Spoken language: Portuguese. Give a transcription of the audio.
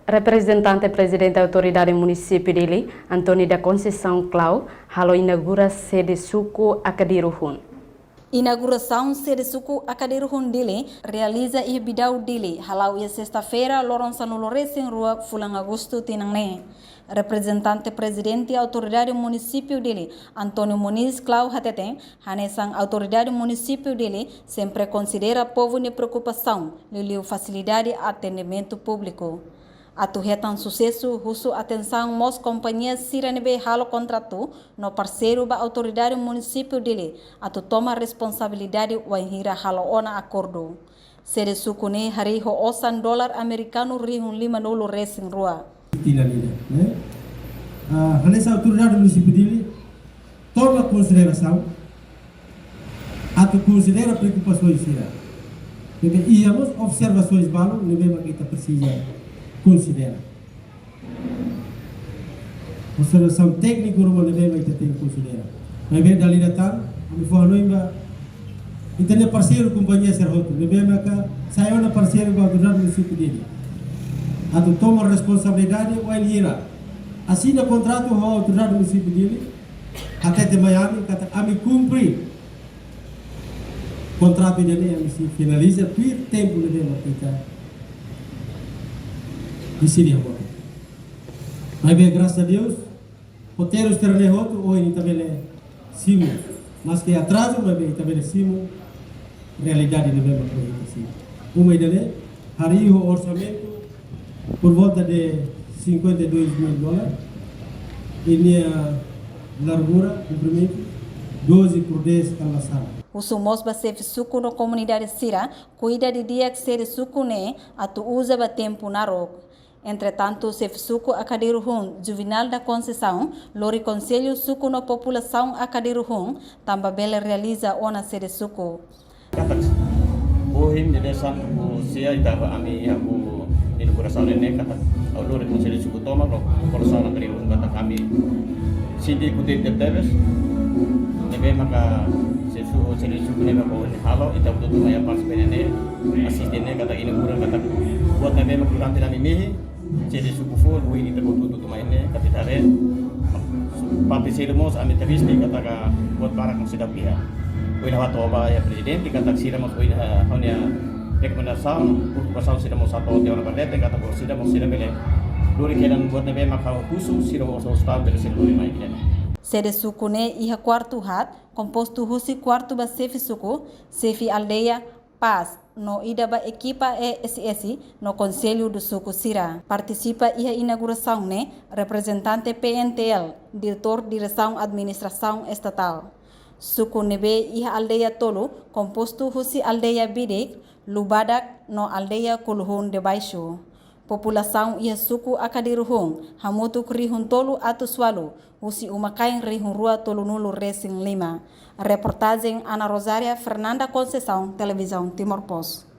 Representante Presidente da Autoridade Município dele, Antônio da Conceição Clau, halo inaugura sede suku Akadiruhun. Inauguração sede suku Akadiruhun dele realiza e bidau dele halau ia sexta-feira Loronça no Lorecen Rua Fulang Agosto Tinangne. Representante Presidente da Autoridade Município dele, Antônio Muniz Clau Hateten, hanesang Autoridade Município dele sempre considera povo de preocupação, lhe facilidade atendimento público. Atuhetan sucesso, russo atenção mos companhias siranebe halo contrato no parceiro ba autoridade município dele, atu toma responsabilidade wainhira halo ona acordo. Sede sukune hari ho osan dolar americano rihun 5 resing rua. Né? Nessa autoridade município dele toma consideração, atu considera preocupações sira. Porque íamos observações balu, nem mesmo que está precisa considera. Observação técnica rumah nem mesmo que tem considera. Mas bem dali datang, kami faham ainda internet parceiro companhia serhoto, nem mesmo que saya na parceiro ba autoridade município dele. Atu toma responsabilidade o elira. Assina contrato com a autoridade município dele, até de Miami, kata kami cumpri contrato dele, kami se finaliza per tempo de kita decidi agora. Mas bem, graças a Deus, roteiros terane outro, ou ele também é simo, mas que atraso, mas bem, também é simo, realidade de mesma coisa assim. Uma ideia, hari o orçamento por volta de 52 mil dólares, e a largura, comprimento, 12 por 10 cada sala. O sumos ba sef suku no comunidade sira, cuida de dia que ser suku ne, atu usa ba tempo na rok. Entretanto, sef suku Akadiruhun, Juvenal da Conceição, lori conselho suku no população Akadiruhun, tamba bela realiza ona sede suku. Katak, bohim de desa o sia itaba ami aku inauguração nene katak, au lori conselho suku toma ro população Akadiruhun katak kami sindi kuti teteves, nebe maka sesu conselho suku nebe ko halo ita butuh maya parsipenene asistene katak inaugura katak buat nebe maka durante nami mihi jadi suku full ini terbutuh tuh mainnya kapitare papi sirmos ami teristi kata buat para yang sudah pihak wina watoba ya presiden kata sirmos wina hanya rekomendasi untuk pasal sirmos satu tiada berdete kata buat sirmos bele duri kedan buat nebe maka khusus sirmos staff bele sirmos mainnya. Sede suku ne iha quarto hat composto husi quarto ba sefi suku sefi aldeia Paz no idaba equipa ESS no Conselho do Suco Sira. Participa iha inauguração ne representante PNTL, diretor Direção Administração Estatal. Suco nebe iha aldeia tolo composto husi aldeia Bidek, Lubadak no aldeia Kulhun de Baixo. População iha suku Akadiruhun, hamutu rihun tolo atu swalo, husi umakain rihun rua tolo nulu resing 5. Reportagem Ana Rosária Fernanda Conceição, Televisão Timor Post.